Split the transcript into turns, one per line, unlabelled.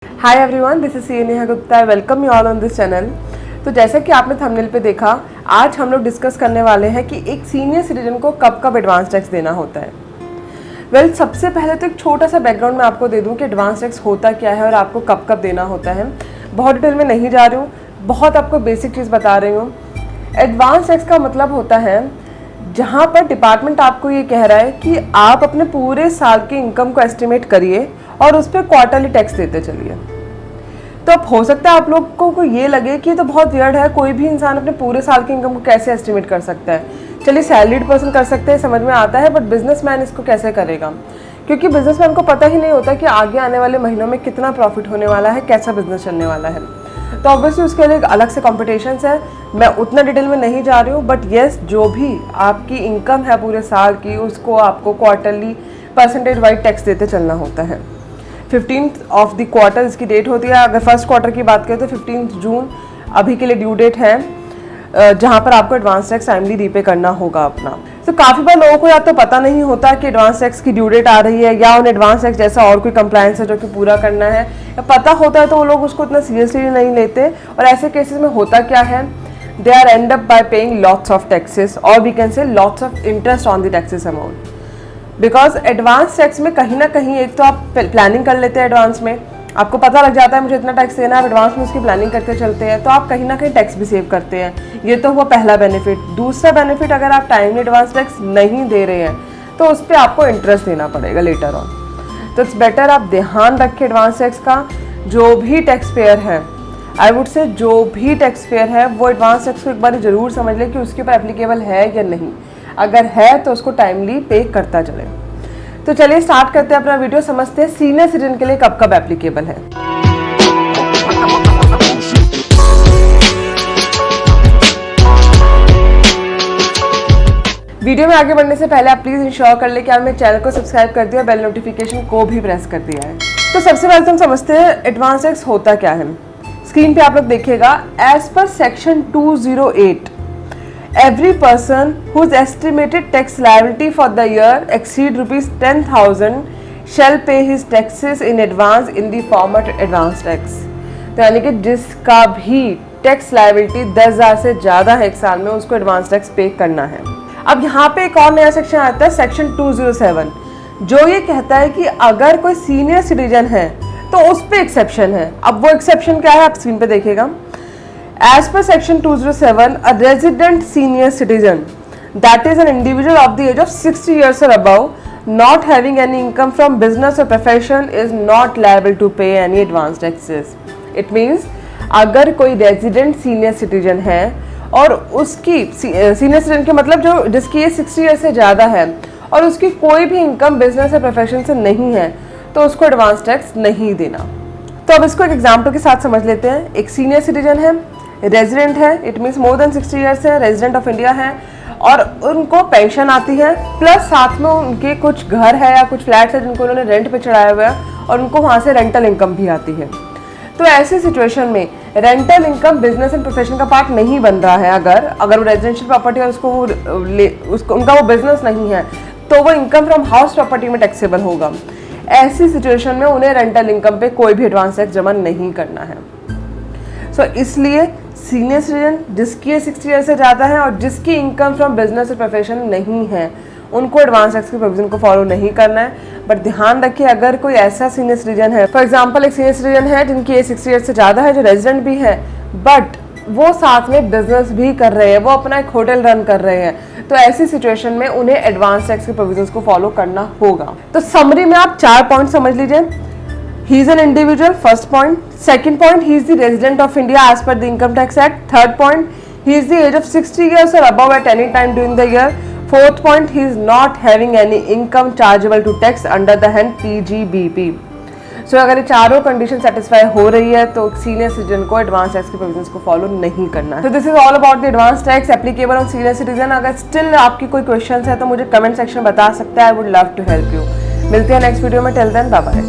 Hi everyone, this is C Neha Gupta. Welcome you all on this channel. तो जैसा कि आपने थंबनेल पे देखा, आज हम लोग डिस्कस करने वाले हैं कि एक सीनियर सिटीजन को कब कब एडवांस टैक्स देना होता है। वेल, सबसे पहले तो एक छोटा सा बैकग्राउंड मैं आपको दे दूं कि एडवांस टैक्स होता क्या है और आपको कब कब देना होता है। बहुत डिटेल में नहीं जा रही हूँ, बहुत आपको बेसिक चीज़ बता रही हूँ। एडवांस टैक्स का मतलब होता है जहाँ पर डिपार्टमेंट आपको ये कह रहा है कि आप अपने पूरे साल की इनकम को एस्टिमेट करिए और उस पर क्वार्टरली टैक्स देते चलिए। तो अब हो सकता है आप लोगों को ये लगे कि ये तो बहुत वियर्ड है, कोई भी इंसान अपने पूरे साल की इनकम को कैसे एस्टिमेट कर सकता है। चलिए, सैलरीड पर्सन कर सकते हैं, समझ में आता है, बट बिजनेसमैन इसको कैसे करेगा? क्योंकि बिजनेसमैन को पता ही नहीं होता कि आगे आने वाले महीनों में कितना प्रॉफिट होने वाला है, कैसा बिजनेस चलने वाला है। तो ऑब्वियसली उसके लिए एक अलग से कॉम्पिटिशन्स है। मैं उतना डिटेल में नहीं जा रही हूँ, बट येस, जो भी आपकी इनकम है पूरे साल की, उसको आपको क्वार्टरली परसेंटेज वाइज टैक्स देते चलना होता है। 15th ऑफ द क्वार्टर इसकी डेट होती है। अगर फर्स्ट क्वार्टर की बात करें तो 15 जून अभी के लिए ड्यू डेट है, जहाँ पर आपको एडवांस टैक्स टाइमली रीपे करना होगा अपना। तो काफ़ी बार लोगों को या तो पता नहीं होता कि एडवांस टैक्स की ड्यू डेट आ रही है, या उन्हें एडवांस टैक्स जैसा और कोई कंप्लायंस है जो कि पूरा करना है, या पता होता है तो वो लोग उसको इतना सीरियसली नहीं लेते। और ऐसे केसेस में होता क्या है, they are end up by paying lots of taxes, और we can say lots of interest on the taxes amount. Because advance tax में कहीं ना कहीं एक तो आप प्लानिंग कर लेते हैं, एडवांस में आपको पता लग जाता है मुझे इतना टैक्स देना है, आप एडवांस में उसकी प्लानिंग करके चलते हैं, तो आप कहीं ना कहीं टैक्स भी सेव करते हैं। ये तो हुआ पहला बेनिफिट। दूसरा बेनिफिट, अगर आप टाइमली एडवांस टैक्स नहीं दे रहे हैं तो उस पर आपको इंटरेस्ट देना पड़ेगा लेटर ऑन। तो इट्स बेटर आप ध्यान रखें एडवांस टैक्स का। जो भी टैक्स पेयर है, आई वुड से जो भी टैक्स पेयर है, वो एडवांस टैक्स को एक बार जरूर समझ ले कि उसके ऊपर एप्लीकेबल है या नहीं। अगर है तो उसको टाइमली पे करता चले। तो चलिए स्टार्ट करते हैं अपना वीडियो, समझते हैं सीनियर सिटीजन के लिए कब कब एप्लीकेबल है। वीडियो में आगे बढ़ने से पहले आप प्लीज इंश्योर कर ले कि आपने चैनल को सब्सक्राइब कर दिया, बेल नोटिफिकेशन को भी प्रेस कर दिया है। तो सबसे पहले हम समझते हैं एडवांस टैक्स होता क्या है। स्क्रीन पे आप लोग देखिएगा, as per section 208 every person whose estimated tax liability for the year exceed rupees 10,000 shall pay his taxes in advance in the form of advance tax। तो यानी कि जिसका भी टैक्स लाइबिलिटी 10,000 से ज़्यादा है एक साल में, उसको एडवांस टैक्स पे करना है। अब यहाँ पे एक और नया सेक्शन आता है, सेक्शन 207, जो ये कहता है कि अगर कोई सीनियर सिटीजन है तो उस पर एक्सेप्शन है। अब वो एक्सेप्शन क्या है, आप स्क्रीन पे देखिएगा। As per section 207, a resident senior citizen, that is an individual of the age of 60 years or above, not having any income from business or profession, is not liable to pay any advance taxes. It means अगर कोई resident senior citizen है और उसकी senior citizen के मतलब जो जिसकी as 60 year से ज़्यादा है और उसकी कोई भी इनकम बिजनेस या प्रोफेशन से नहीं है, तो उसको एडवांस टैक्स नहीं देना। तो अब इसको एक एग्जाम्पल के साथ समझ लेते हैं। एक सीनियर सिटीजन है, रेजिडेंट है, it means more than 60 years है, रेजिडेंट ऑफ इंडिया है, और उनको पेंशन आती है, प्लस साथ में उनके कुछ घर है या कुछ फ्लैट्स है जिनको उन्होंने रेंट पे चढ़ाया हुआ है, और उनको वहाँ से रेंटल इनकम भी आती है। तो ऐसी सिचुएशन में rental income business and profession का पार्ट नहीं बन रहा है। अगर वो रेजिडेंशियल प्रॉपर्टी है, उसको उनका वो बिजनेस नहीं है, तो वो इनकम फ्रॉम हाउस प्रॉपर्टी में टैक्सेबल होगा। ऐसी सिचुएशन में उन्हें रेंटल इनकम पे कोई भी एडवांस टैक्स जमा नहीं करना है। सो इसलिए सीनियर सिटीजन जिसकी 60 ईयर से ज़्यादा है और जिसकी इनकम फ्रॉम बिजनेस और प्रोफेशन नहीं है, उनको एडवांस टैक्स के प्रोविजन को फॉलो नहीं करना है। बट ध्यान रखिए, अगर कोई ऐसा सीनियर सिटीजन है, फॉर एग्जांपल एक सीनियर सिटीजन है जिनकी एज 60 ईयर से ज़्यादा है, जो रेजिडेंट भी है, बट वो साथ में बिजनेस भी कर रहे हैं, वो अपना एक होटल रन कर रहे हैं, तो ऐसी सिचुएशन में उन्हें एडवांस टैक्स के प्रोविजंस को फॉलो करना होगा। तो समरी में आप 4 पॉइंट समझ लीजिए। He is an individual, first point. Second point, he is the resident of India as per the Income Tax Act. Third point, he is the age of 60 years or above at any time during the year. Fourth point, he is not having any income chargeable to tax under the head PGBP. So अगर ये चारों condition satisfy हो रही है तो senior citizen को advance tax के provisions को फॉलो नहीं करना है। तो this is all about the advance tax applicable on senior citizen. अगर स्टिल आपकी कोई क्वेश्चन है तो मुझे कमेंट सेक्शन बता सकते हैं, I would love to help you. मिलते हैं नेक्स्ट वीडियो में, टिल देन बाय बाय।